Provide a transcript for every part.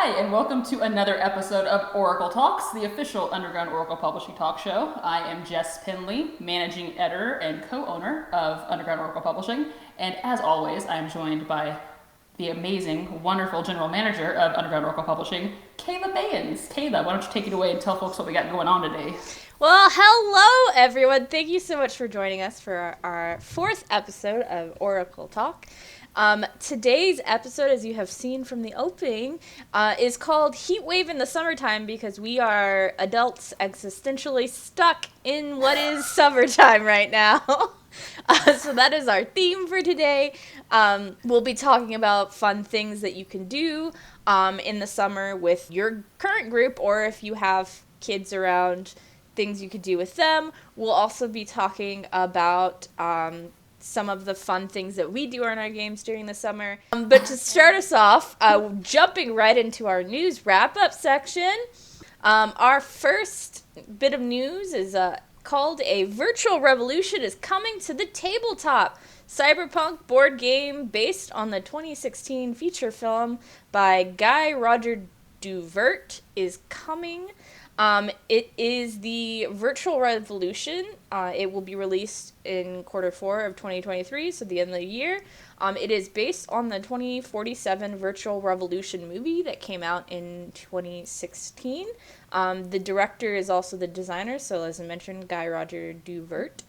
Hi, and welcome to another episode of Oracle Talks, the official Underground Oracle Publishing talk show. I am Jess Pinley, managing editor and co-owner of Underground Oracle Publishing, and as always, I am joined by the amazing, wonderful general manager of Underground Oracle Publishing, Kayla Bayens. Kayla, why don't you take it away and tell folks what we got going on today? Well, hello everyone. Thank you so much for joining us for our fourth episode of Oracle Talk. Today's episode, as you have seen from the opening, is called Heat Wave in the Summertime because we are adults existentially stuck in what is summertime right now. So that is our theme for today. We'll be talking about fun things that you can do in the summer with your current group, or if you have kids around, things you could do with them. We'll also be talking about some of the fun things that we do in our games during the summer. But to start us off, jumping right into our news wrap-up section, our first bit of news is called A Virtual Revolution is Coming to the Tabletop. Cyberpunk board game based on the 2016 feature film by Guy Roger Duvert is coming. It is the Virtual Revolution. It will be released in Q4 of 2023, so the end of the year. It is based on the 2047 Virtual Revolution movie that came out in 2016. The director is also the designer, so as I mentioned, Guy Roger Duvert.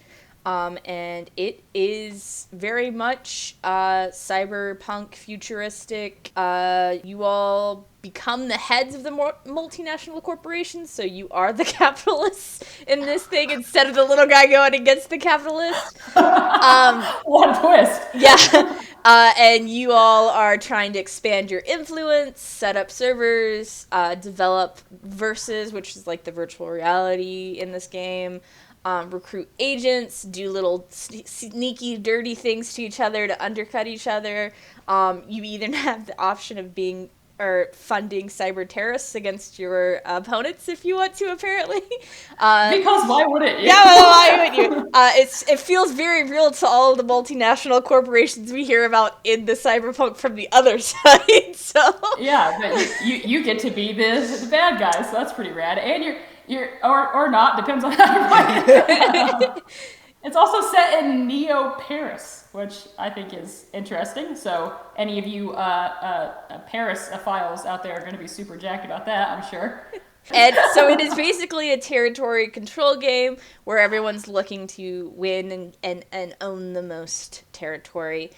And it is very much cyberpunk, futuristic. You all become the heads of the multinational corporations, so you are the capitalists in this thing instead of the little guy going against the capitalists. What a twist! Yeah. And you all are trying to expand your influence, set up servers, develop verses, which is like the virtual reality in this game. Recruit agents, do little sneaky, dirty things to each other to undercut each other. You even have the option of being or funding cyber terrorists against your opponents if you want to, apparently. Because why wouldn't you? Yeah, why wouldn't you? It feels very real to all the multinational corporations we hear about in the cyberpunk from the other side. So yeah, but you get to be the bad guy, so that's pretty rad. And you're or not, depends on how you play it. It's also set in Neo Paris, which I think is interesting. So any of you Paris-ophiles out there are going to be super jacked about that, I'm sure. And so it is basically a territory control game where everyone's looking to win and own the most territory.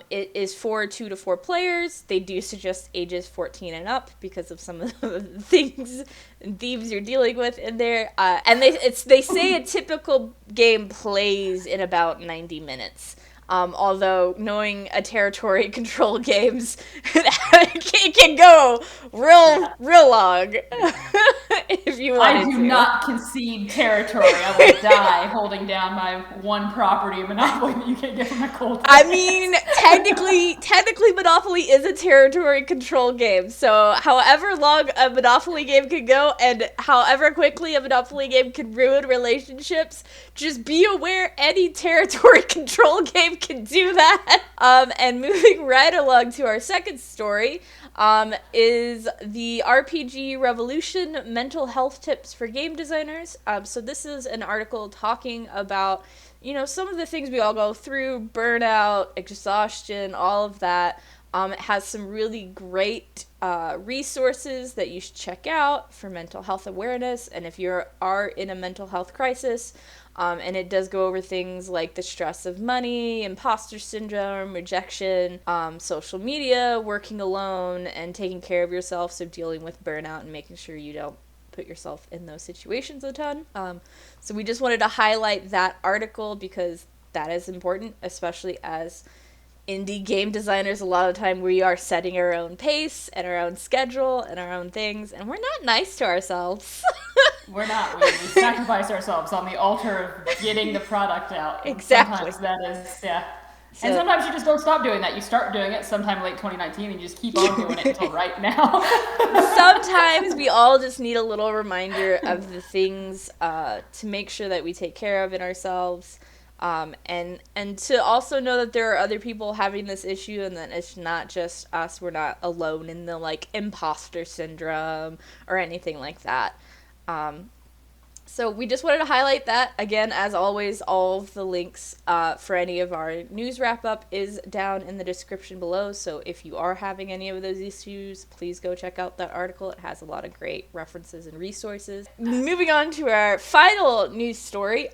It is for 2 to 4 players. They do suggest ages 14 and up because of some of the things and themes you're dealing with in there. And they say a typical game plays in about 90 minutes. Although knowing a territory control games, it can go real long if you wanted to. I do not concede territory. I will die holding down my one property of Monopoly that you can't get from a cold. I mean, technically Monopoly is a territory control game. So however long a Monopoly game can go and however quickly a Monopoly game can ruin relationships, just be aware any territory control game can do that. And moving right along to our second story, is the RPG Revolution Mental Health Tips for Game Designers. So this is an article talking about, some of the things we all go through, burnout, exhaustion, all of that. It has some really great resources that you should check out for mental health awareness, and if you are in a mental health crisis. And it does go over things like the stress of money, imposter syndrome, rejection, social media, working alone, and taking care of yourself, so dealing with burnout and making sure you don't put yourself in those situations a ton. So we just wanted to highlight that article because that is important, especially as indie game designers. A lot of the time we are setting our own pace and our own schedule and our own things, and we're not nice to ourselves. We're not. We sacrifice ourselves on the altar of getting the product out. Exactly. Sometimes that is, yeah. And sometimes you just don't stop doing that. You start doing it sometime late 2019 and you just keep on doing it until right now. Sometimes we all just need a little reminder of the things to make sure that we take care of in ourselves. And to also know that there are other people having this issue and that it's not just us. We're not alone in the like imposter syndrome or anything like that. Um, so we just wanted to highlight that. Again, as always, all of the links for any of our news wrap-up is down in the description below. So if you are having any of those issues, please go check out that article. It has a lot of great references and resources. Moving on to our final news story.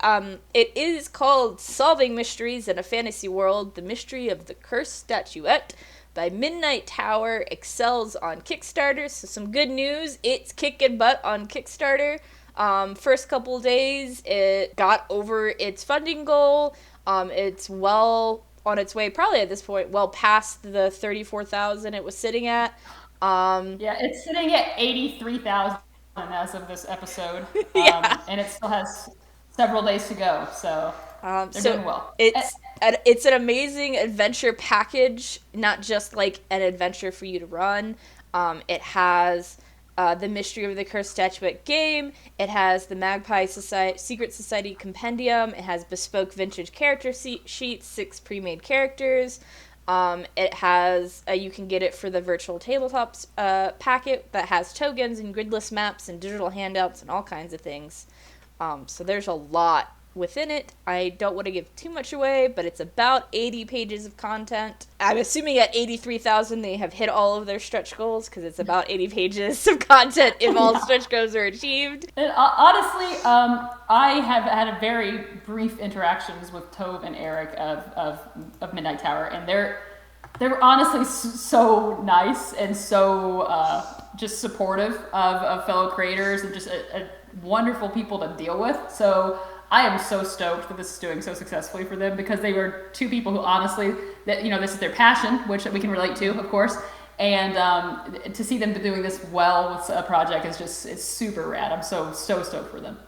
It is called Solving Mysteries in a Fantasy World, The Mystery of the Cursed Statuette by Midnight Tower excels on Kickstarter. So some good news. It's kicking butt on Kickstarter. First couple days, it got over its funding goal. It's well on its way, probably at this point, well past the 34,000 it was sitting at. Yeah, it's sitting at 83,000 as of this episode, Yeah. and it still has several days to go. So they're So doing well. it's an amazing adventure package, not just like an adventure for you to run. It has the Mystery of the Cursed Statuette game. It has the Magpie Secret Society Compendium. It has bespoke vintage character sheets, 6 pre-made characters. It has, you can get it for the virtual tabletops packet that has tokens and gridless maps and digital handouts and all kinds of things. So there's a lot within it. I don't want to give too much away, but it's about 80 pages of content. I'm assuming at 83,000 they have hit all of their stretch goals because it's about 80 pages of content if all stretch goals are achieved. And honestly, I have had a very brief interactions with Tove and Eric of Midnight Tower, and they're honestly so nice and so just supportive of fellow creators and just a wonderful people to deal with. So I am so stoked that this is doing so successfully for them because they were two people who honestly, that this is their passion, which we can relate to, of course. And to see them doing this well with a project it's super rad. I'm so stoked for them.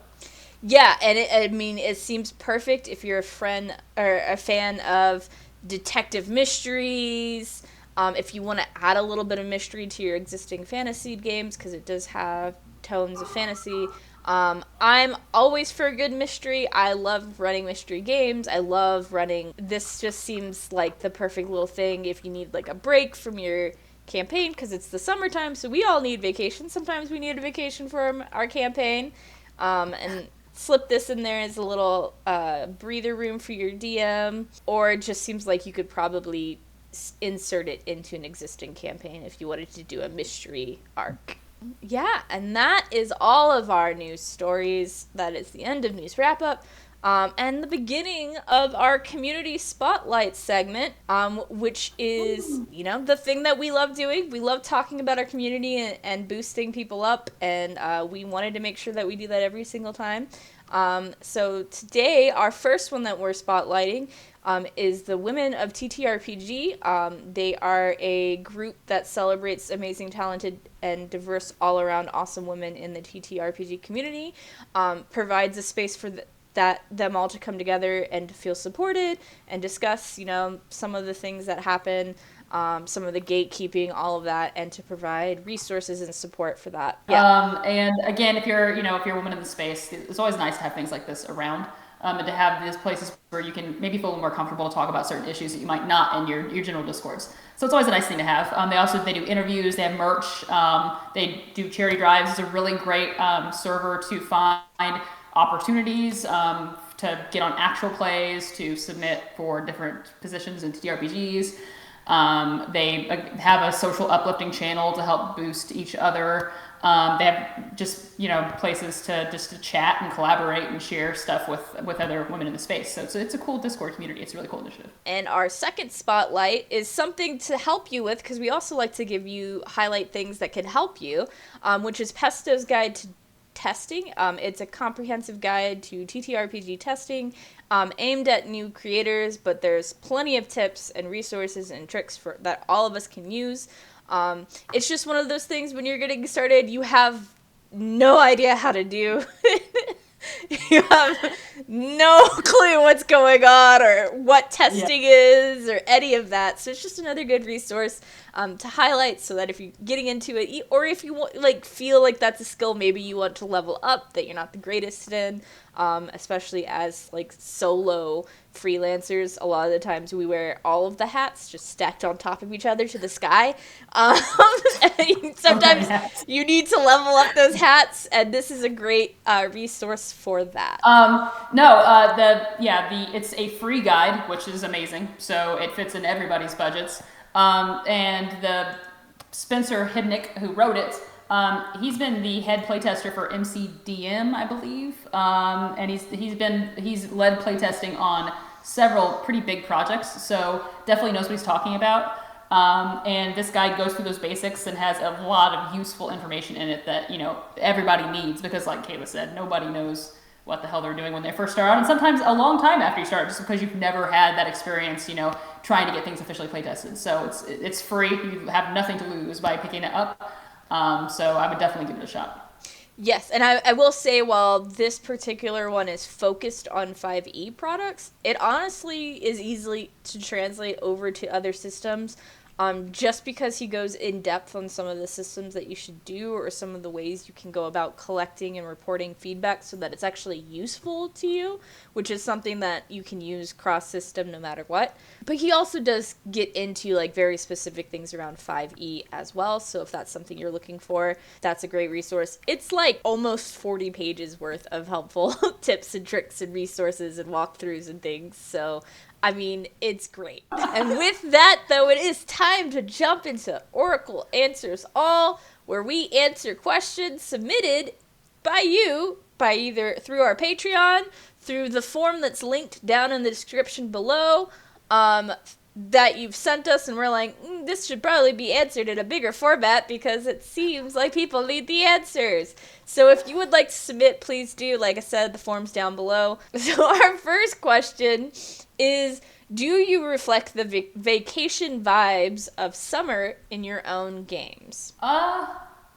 Yeah, and it seems perfect if you're a friend or a fan of detective mysteries. If you want to add a little bit of mystery to your existing fantasy games, because it does have tones of fantasy. I'm always for a good mystery. I love running mystery games. I love running. This just seems like the perfect little thing if you need like a break from your campaign, because it's the summertime, so we all need vacation. Sometimes we need a vacation from our campaign. And slip this in there as a little breather room for your DM, or it just seems like you could probably insert it into an existing campaign if you wanted to do a mystery arc. Yeah, and that is all of our news stories. That is the end of News Wrap Up. And the beginning of our community spotlight segment, which is, the thing that we love doing. We love talking about our community and boosting people up, and we wanted to make sure that we do that every single time. So today, our first one that we're spotlighting is the Women of TTRPG. They are a group that celebrates amazing, talented, and diverse all-around awesome women in the TTRPG community, provides a space for them all to come together and to feel supported and discuss, some of the things that happen, some of the gatekeeping, all of that, and to provide resources and support for that. Yeah. And again, if you're a woman in the space, it's always nice to have things like this around. And to have these places where you can maybe feel a little more comfortable to talk about certain issues that you might not in your general discourse. So it's always a nice thing to have. They do interviews, they have merch, they do charity drives. It's a really great server to find opportunities to get on actual plays, to submit for different positions in TTRPGs. They have a social uplifting channel to help boost each other. They have just places to chat and collaborate and share stuff with other women in the space. So it's a cool Discord community. It's a really cool initiative. And our second spotlight is something to help you with, because we also like to highlight things that can help you, which is Pesto's Guide to Testing. It's a comprehensive guide to TTRPG testing, aimed at new creators, but there's plenty of tips and resources and tricks that all of us can use. It's just one of those things when you're getting started, you have no idea how to do. You have no clue what's going on or what testing is or any of that. So it's just another good resource to highlight, so that if you're getting into it, or if you feel like that's a skill maybe you want to level up that you're not the greatest in, especially as solo freelancers, a lot of the times we wear all of the hats just stacked on top of each other to the sky. Sometimes you need to level up those hats, and this is a great resource for that. No, it's a free guide, which is amazing. So it fits in everybody's budgets. And the Spencer Hibnick, who wrote it, he's been the head playtester for MCDM, I believe, and he's led playtesting on several pretty big projects, so definitely knows what he's talking about. And this guide goes through those basics and has a lot of useful information in it that everybody needs, because like Kayla said, nobody knows what the hell they're doing when they first start out, and sometimes a long time after you start, just because you've never had that experience, trying to get things officially playtested. So it's free. You have nothing to lose by picking it up. So I would definitely give it a shot. Yes, and I will say, while this particular one is focused on 5e products, it honestly is easily to translate over to other systems. Just because he goes in depth on some of the systems that you should do, or some of the ways you can go about collecting and reporting feedback so that it's actually useful to you, which is something that you can use cross-system no matter what. But he also does get into like very specific things around 5e as well, so if that's something you're looking for, that's a great resource. It's like almost 40 pages worth of helpful tips and tricks and resources and walkthroughs and things, so I mean, it's great. And with that, though, it is time to jump into Oracle Answers All, where we answer questions submitted by you, by either through our Patreon, through the form that's linked down in the description below, that you've sent us, and we're like, this should probably be answered in a bigger format because it seems like people need the answers. So if you would like to submit, please do. Like I said, the form's down below. So our first question is, do you reflect the vacation vibes of summer in your own games?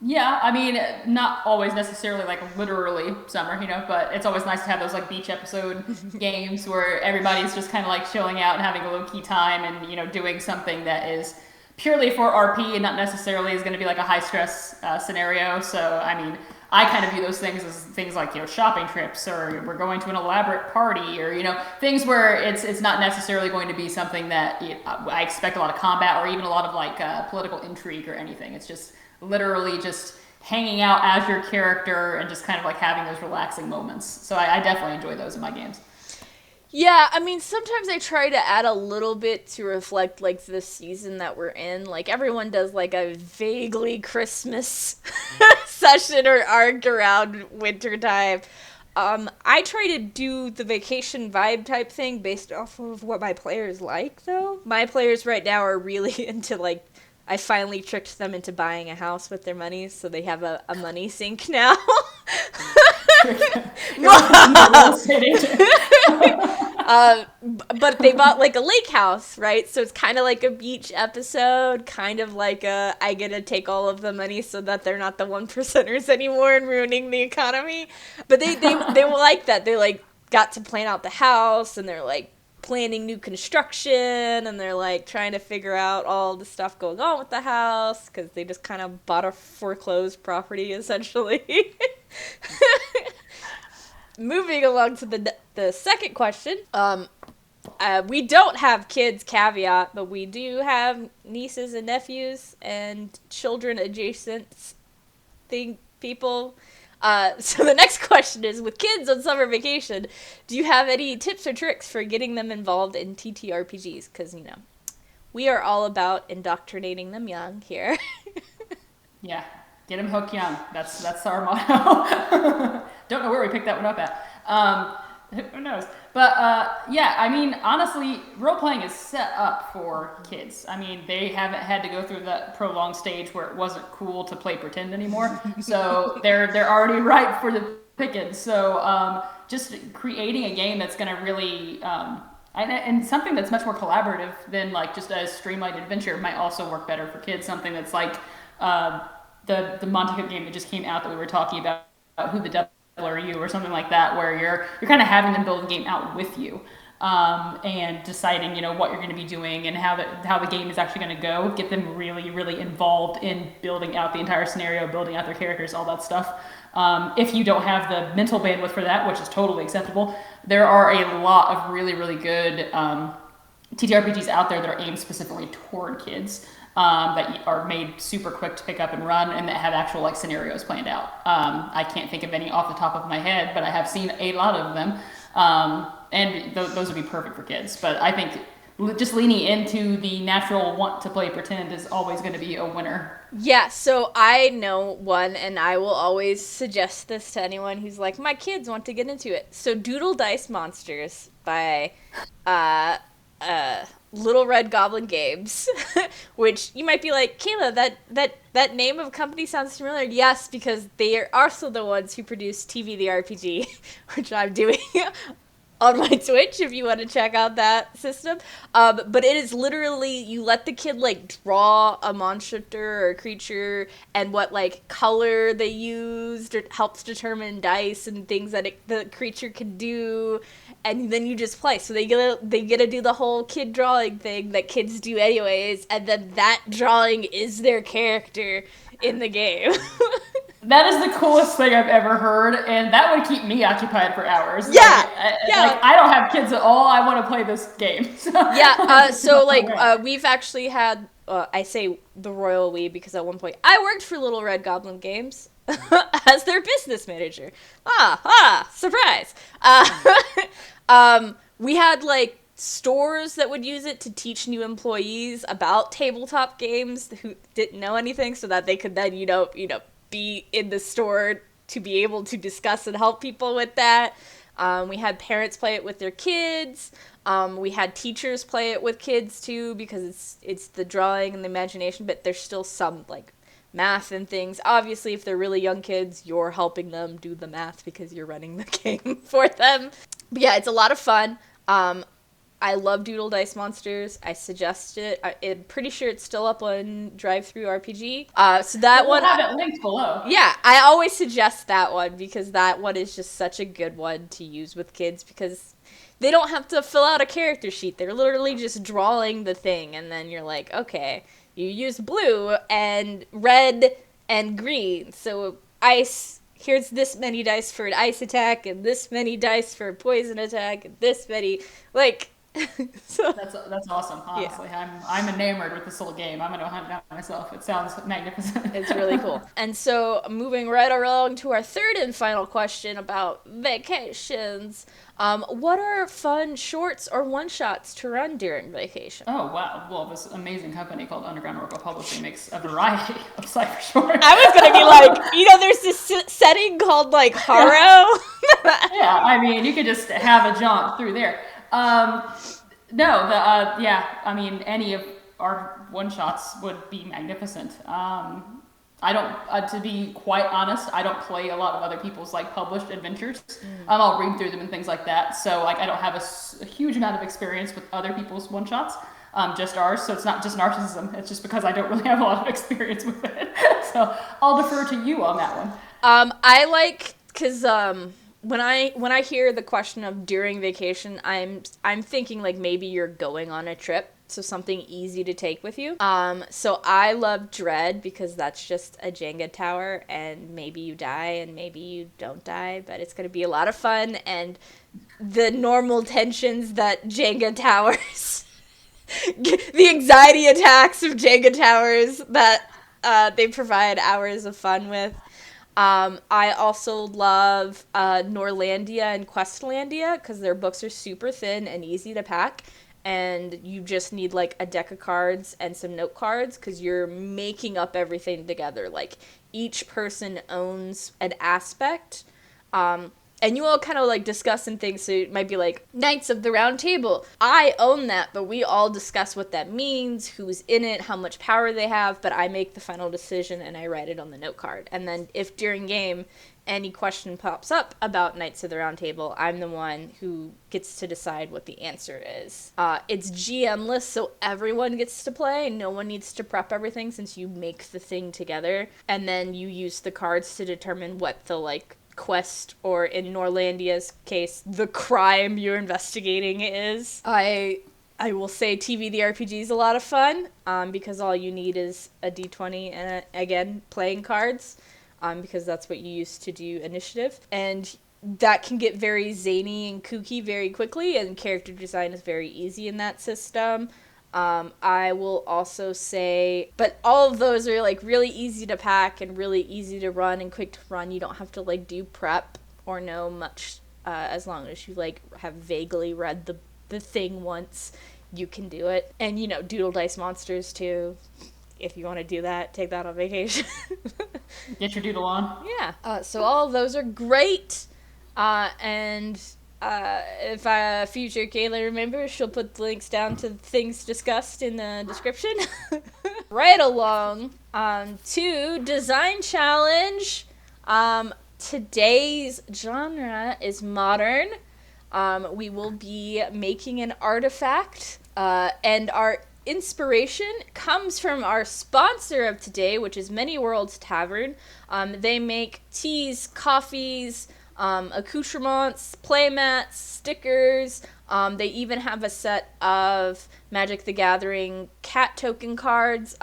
Yeah, I mean, not always necessarily like literally summer, but it's always nice to have those like beach episode games where everybody's just kind of like chilling out and having a low-key time and, doing something that is purely for RP and not necessarily is going to be like a high-stress scenario. So, I mean, I kind of view those things as things like, shopping trips, or we're going to an elaborate party, or, things where it's not necessarily going to be something that I expect a lot of combat or even a lot of like political intrigue or anything. It's just literally just hanging out as your character and just kind of like having those relaxing moments. So I definitely enjoy those in my games. Yeah, I mean, sometimes I try to add a little bit to reflect, like, the season that we're in. Like, everyone does, like, a vaguely Christmas session or arc around wintertime. I try to do the vacation vibe type thing based off of what my players like, though. My players right now are really into, like, I finally tricked them into buying a house with their money, so they have a money sink now. But they bought like a lake house, right? So it's kind of like a beach episode, kind of like I get to take all of the money so that they're not the 1%ers anymore and ruining the economy. But they will like that. They like got to plan out the house, and they're like planning new construction, and they're like trying to figure out all the stuff going on with the house because they just kind of bought a foreclosed property essentially. Moving along to the second question. We don't have kids, caveat, but we do have nieces and nephews and children adjacent people. So the next question is, with kids on summer vacation, do you have any tips or tricks for getting them involved in TTRPGs? Because, we are all about indoctrinating them young here. Yeah, get them hooked young. That's our motto. Don't know where we picked that one up at. Who knows? But, yeah, I mean, honestly, role-playing is set up for kids. I mean, they haven't had to go through that prolonged stage where it wasn't cool to play pretend anymore. So they're already ripe for the picking. So just creating a game that's going to really... and something that's much more collaborative than, like, just a streamlined adventure might also work better for kids. Something that's like the Monte Cook game that just came out that we were talking about, Who the Devil Are You, or something like that, where you're kind of having them build the game out with you, and deciding what you're going to be doing and how the game is actually going to go. Get them really, really involved in building out the entire scenario, building out their characters, all that stuff. If you don't have the mental bandwidth for that, which is totally acceptable, there are a lot of really, really good TTRPGs out there that are aimed specifically toward kids, that are made super quick to pick up and run, and that have actual like scenarios planned out. I can't think of any off the top of my head, but I have seen a lot of them, and those would be perfect for kids. But I think just leaning into the natural want to play pretend is always going to be a winner. Yeah, so I know one, and I will always suggest this to anyone who's like, my kids want to get into it. So Doodle Dice Monsters by Little Red Goblin Games, which you might be like, Kayla, that name of company sounds familiar. Yes, because they are also the ones who produce TV the RPG, which I'm doing on my Twitch if you want to check out that system. But it is literally, you let the kid like draw a monster or a creature, and what like color they used helps determine dice and things that the creature can do, and then you just play. So they get to do the whole kid drawing thing that kids do anyways, and then that drawing is their character in the game. That is the coolest thing I've ever heard, and that would keep me occupied for hours. Yeah, Like, I don't have kids at all. I want to play this game. So we've actually had, I say the royal we because at one point I worked for Little Red Goblin Games as their business manager. Surprise. We had like stores that would use it to teach new employees about tabletop games who didn't know anything, so that they could then, be in the store to be able to discuss and help people with that. We had parents play it with their kids. We had teachers play it with kids too, because it's the drawing and the imagination, but there's still some like math and things. Obviously, if they're really young kids, you're helping them do the math because you're running the game for them. But yeah, it's a lot of fun. I love Doodle Dice Monsters. I suggest it. I'm pretty sure it's still up on Drive-Thru RPG. So that we'll one, have it linked below. Yeah, I always suggest that one because that one is just such a good one to use with kids, because they don't have to fill out a character sheet. They're literally just drawing the thing, and then you're like, okay, you use blue and red and green. So ice, here's this many dice for an ice attack, and this many dice for a poison attack, and this many, like... So that's awesome. Honestly, yeah. I'm enamored with this little game. I'm gonna hunt it out myself. It sounds magnificent. It's really cool. And so, moving right along to our third and final question about vacations. What are fun shorts or one-shots to run during vacation? Oh, wow. Well, this amazing company called Underground Oracle Publishing makes a variety of cipher shorts. I was going to be like, there's this setting called, like, Haro. Yeah, I mean, you could just have a jaunt through there. Any of our one-shots would be magnificent. I don't, to be quite honest, I don't play a lot of other people's like published adventures. I'll read through them and things like that. So like I don't have a huge amount of experience with other people's one-shots, just ours. So it's not just narcissism. It's just because I don't really have a lot of experience with it. So I'll defer to you on that one. I like, because when I hear the question of during vacation, I'm thinking like maybe you're going on a trip. So something easy to take with you. So I love Dread because that's just a Jenga tower, and maybe you die and maybe you don't die, but it's going to be a lot of fun, and the normal tensions that Jenga towers, the anxiety attacks of Jenga towers that they provide hours of fun with. I also love Norlandia and Questlandia because their books are super thin and easy to pack. And you just need, like, a deck of cards and some note cards because you're making up everything together. Like, each person owns an aspect. And you all kind of, like, discuss some things. So it might be, like, Knights of the Round Table. I own that, but we all discuss what that means, who's in it, how much power they have. But I make the final decision, and I write it on the note card. And then if during game any question pops up about Knights of the Round Table, I'm the one who gets to decide what the answer is. It's GM-less, so everyone gets to play. No one needs to prep everything since you make the thing together. And then you use the cards to determine what the, like, quest, or in Norlandia's case, the crime you're investigating is. I will say TV the RPG is a lot of fun, because all you need is a D20 and, again, playing cards. because that's what you use to do initiative. And that can get very zany and kooky very quickly, and character design is very easy in that system. I will also say, but all of those are like really easy to pack and really easy to run and quick to run. You don't have to like do prep or know much, as long as you like have vaguely read the thing once, you can do it. And doodle dice monsters too. If you want to do that, take that on vacation. Get your doodle on. Yeah. So all of those are great. And if a future Kayla remembers, she'll put the links down to things discussed in the description. Right along to Design Challenge. Today's genre is modern. We will be making an artifact, and our inspiration comes from our sponsor of today, which is Many Worlds Tavern. They make teas, coffees, accoutrements, playmats, stickers. They even have a set of Magic the Gathering cat token cards,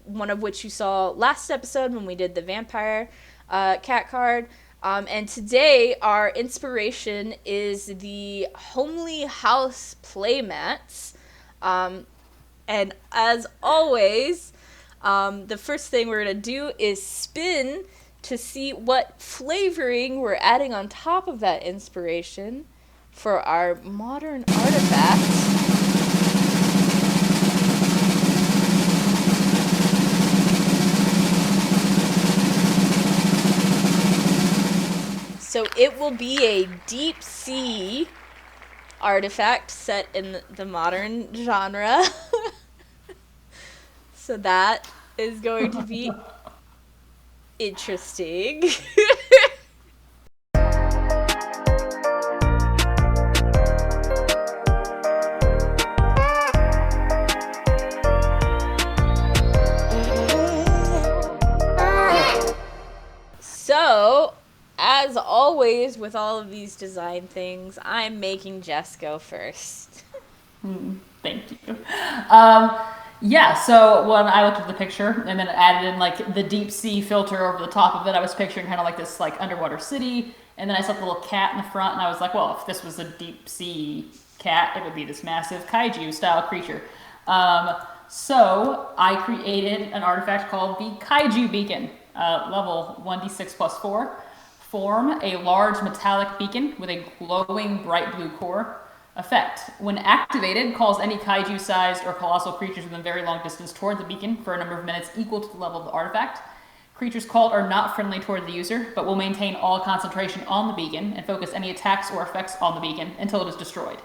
one of which you saw last episode when we did the vampire cat card. And today our inspiration is the Homely House playmats. And as always, the first thing we're going to do is spin to see what flavoring we're adding on top of that inspiration for our modern artifact. So it will be a deep sea artifact set in the modern genre. So that is going to be interesting. So, as always with all of these design things, I'm making Jess go first. Thank you. Yeah, so when I looked at the picture and then added in like the deep sea filter over the top of it, I was picturing kind of like this like underwater city, and then I saw the little cat in the front, and I was like, well, if this was a deep sea cat, it would be this massive kaiju style creature. So I created an artifact called the Kaiju Beacon, level 1d6 plus 4. Form a large metallic beacon with a glowing bright blue core. Effect. When activated, calls any kaiju-sized or colossal creatures within a very long distance toward the beacon for a number of minutes equal to the level of the artifact. Creatures called are not friendly toward the user, but will maintain all concentration on the beacon and focus any attacks or effects on the beacon until it is destroyed.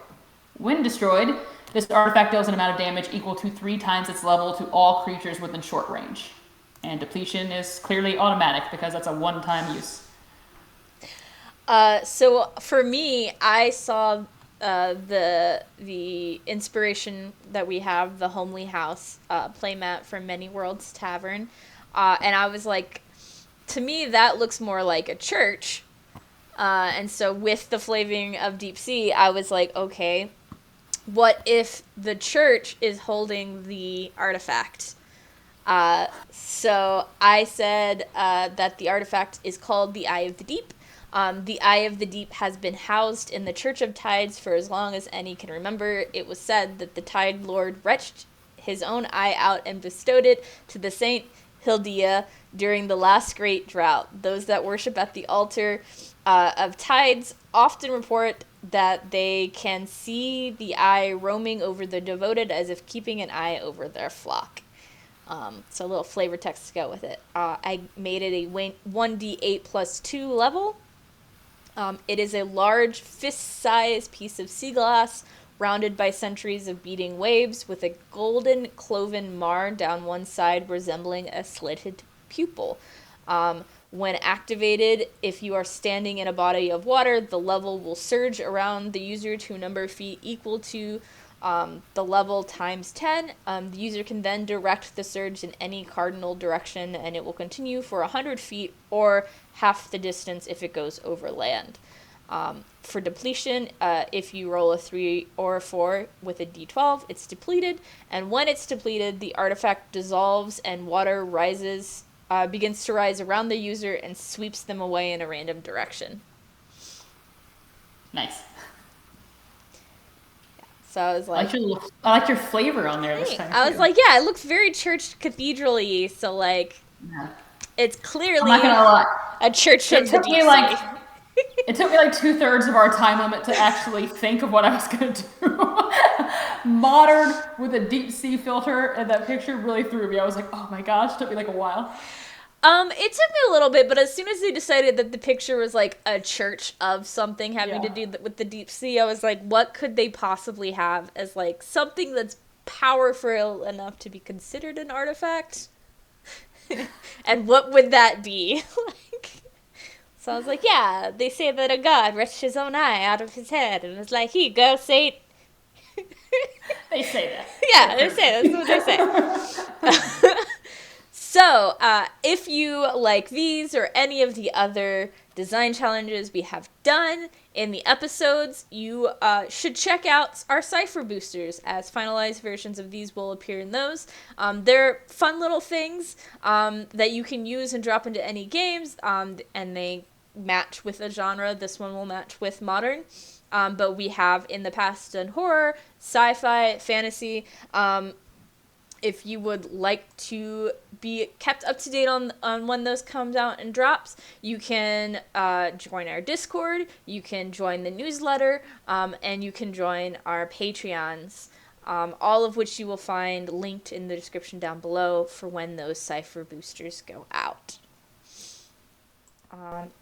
When destroyed, this artifact deals an amount of damage equal to 3 times its level to all creatures within short range. And depletion is clearly automatic because that's a one-time use. So for me, I saw the inspiration that we have, the Homely House playmat from Many Worlds Tavern, and I was like, to me that looks more like a church, and so with the flavoring of Deep Sea, I was like, okay, what if the church is holding the artifact? So I said that the artifact is called the Eye of the Deep. The Eye of the Deep has been housed in the Church of Tides for as long as any can remember. It was said that the Tide Lord retched his own eye out and bestowed it to the Saint Hildia during the last great drought. Those that worship at the altar of tides often report that they can see the eye roaming over the devoted as if keeping an eye over their flock. So a little flavor text to go with it. I made it a 1d8 plus 2 level. It is a large fist-sized piece of sea glass, rounded by centuries of beating waves, with a golden cloven mar down one side resembling a slitted pupil. When activated, if you are standing in a body of water, the level will surge around the user to a number of feet equal to the level times 10. The user can then direct the surge in any cardinal direction, and it will continue for 100 feet or half the distance if it goes over land. For depletion, if you roll a 3 or a 4 with a d12, it's depleted, and when it's depleted, the artifact dissolves and water rises begins to rise around the user and sweeps them away in a random direction. Nice. So I was like, I like your flavor on there this time too. I was like, yeah, it looks very church cathedral-y, so like, yeah. it's clearly I'm not gonna lie. a church from the deep sea. It took me like 2/3 of our time limit to actually think of what I was gonna do. Modern with a deep sea filter, and that picture really threw me. I was like, oh my gosh, it took me like a while. It took me a little bit, but as soon as they decided that the picture was like a church of something having to do with the deep sea, I was like, what could they possibly have as like something that's powerful enough to be considered an artifact? And what would that be? So I was like, yeah, they say that a god wrenched his own eye out of his head and was like, here you go, Saint. They say that. Yeah, they say that. That's what they say. So, if you like these or any of the other design challenges we have done in the episodes, you should check out our Cypher boosters, as finalized versions of these will appear in those. They're fun little things that you can use and drop into any games, and they match with a genre. This one will match with modern. But we have in the past done horror, sci-fi, fantasy. If you would like to be kept up to date on when those comes out and drops, you can join our Discord, you can join the newsletter, and you can join our Patreons, all of which you will find linked in the description down below for when those Cypher boosters go out.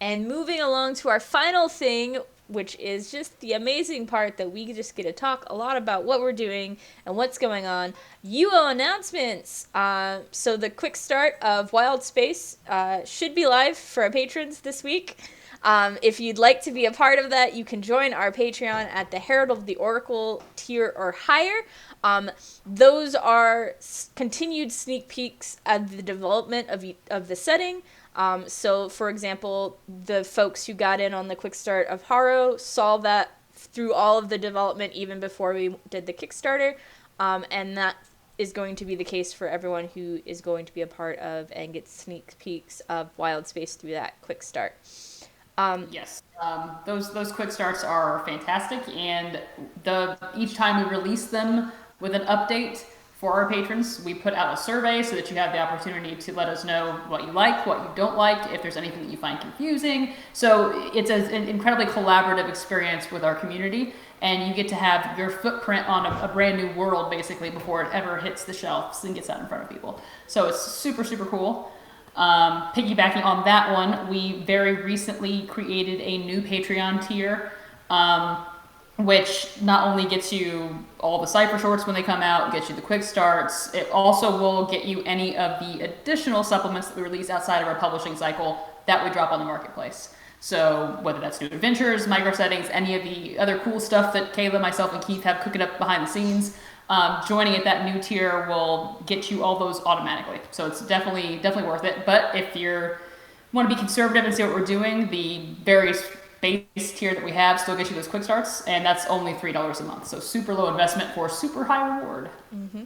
And moving along to our final thing, which is just the amazing part that we just get to talk a lot about what we're doing and what's going on. UO announcements. So the quick start of Wild Space should be live for our patrons this week. If you'd like to be a part of that, you can join our Patreon at the Herald of the Oracle tier or higher. Those are continued sneak peeks of the development of the setting. So, for example, the folks who got in on the quick start of Haro saw that through all of the development even before we did the Kickstarter, and that is going to be the case for everyone who is going to be a part of and get sneak peeks of Wild Space through that quick start. Yes, those quick starts are fantastic, and each time we release them with an update for our patrons, we put out a survey so that you have the opportunity to let us know what you like, what you don't like, if there's anything that you find confusing. So it's an incredibly collaborative experience with our community, and you get to have your footprint on a brand new world basically before it ever hits the shelves and gets out in front of people. So it's super, super cool. Piggybacking on that one, we very recently created a new Patreon tier, which not only gets you all the Cypher shorts when they come out, gets you the quick starts, it also will get you any of the additional supplements that we release outside of our publishing cycle that we drop on the marketplace. So whether that's new adventures, micro settings, any of the other cool stuff that Kayla, myself, and Keith have cooking up behind the scenes, joining at that new tier will get you all those automatically. So it's definitely worth it. But if you want to be conservative and see what we're doing, the various base tier that we have still gets you those quick starts, and that's only $3 a month. So super low investment for super high reward. Mm-hmm.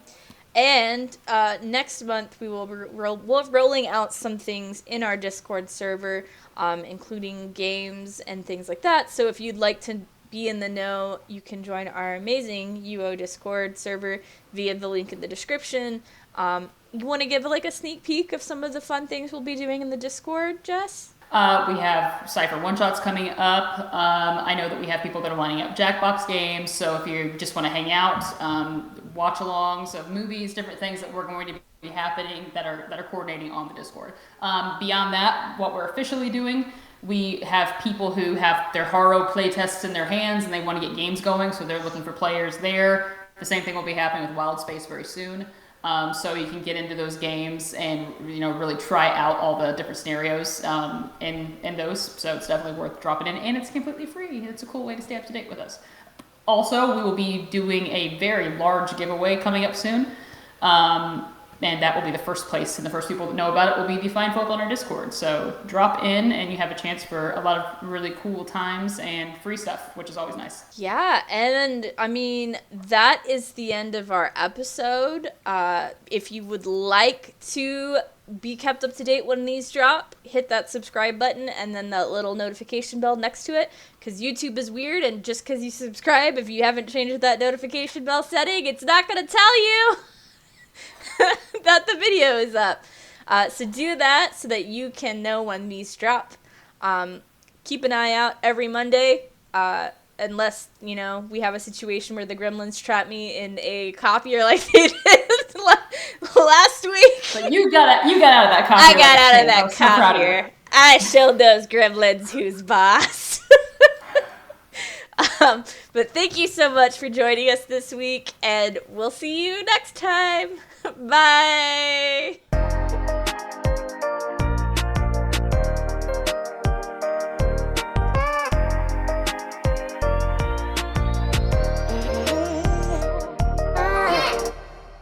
And next month we will we're rolling out some things in our Discord server, including games and things like that. So if you'd like to be in the know, you can join our amazing UO Discord server via the link in the description. You want to give like a sneak peek of some of the fun things we'll be doing in the Discord, Jess? We have Cypher one-shots coming up. I know that we have people that are lining up Jackbox games, so if you just want to hang out, watch-alongs of movies, different things that we're going to be happening that are coordinating on the Discord. Beyond that, what we're officially doing, we have people who have their Haro playtests in their hands and they want to get games going, so they're looking for players there. The same thing will be happening with Wild Space very soon. So you can get into those games and really try out all the different scenarios in those. So it's definitely worth dropping in, and it's completely free. It's a cool way to stay up to date with us. Also, we will be doing a very large giveaway coming up soon, and that will be the first place, and the first people that know about it will be the fine folk on our Discord. So drop in, and you have a chance for a lot of really cool times and free stuff, which is always nice. Yeah, and I mean, that is the end of our episode. If you would like to be kept up to date when these drop, hit that subscribe button and then that little notification bell next to it, because YouTube is weird, and just because you subscribe, if you haven't changed that notification bell setting, it's not going to tell you that the video is up. So do that so that you can know when these drop. Keep an eye out every Monday, unless, we have a situation where the gremlins trap me in a copier like they did last week. But you got out of that copier. I got out of that copier. I showed those gremlins who's boss. But thank you so much for joining us this week, and we'll see you next time. Bye.